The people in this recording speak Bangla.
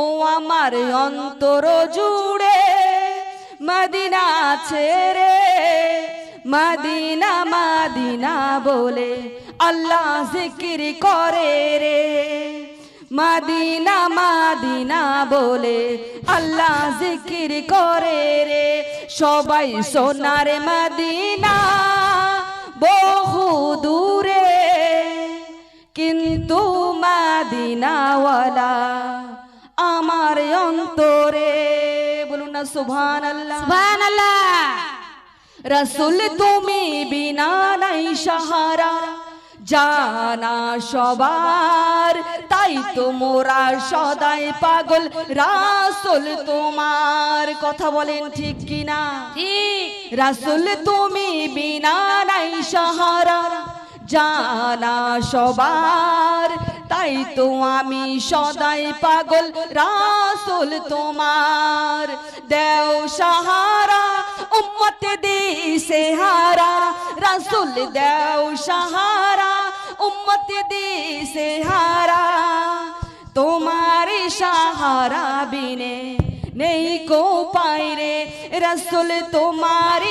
ও আমার অন্তর জুড়ে মদিনা ছেড়ে মদিনা মদিনা বলে আল্লাহ জিকির করে রে। মদিনা মদিনা বলে আল্লাহ জিকির করে রে। সবাই সোনার মদিনা বহু দূরে, কিন্তু মদিনাওয়ালা আমার অন্তরে। বলুন না সুবহানাল্লাহ। সুবহানাল্লাহ। রাসূল তুমি বিনা নাই সাহারা, জানা সবার, তাই তো মোরা সদাই পাগল রাসূল তোমার। কথা বলেন ঠিক কিনা? ঠিক। রাসূল তুমি বিনা নাই সাহারা, জানা সবার, তাই তো আমি সদাই পাগল রাসূল তোমার। দেও সাহারা উম্মত দিশে হারা, রাসূল দেও সাহারা উম্মত দিশে হারা। তোমার সাহারা বিনে নেই কো পায় রে, রাসূল তোমার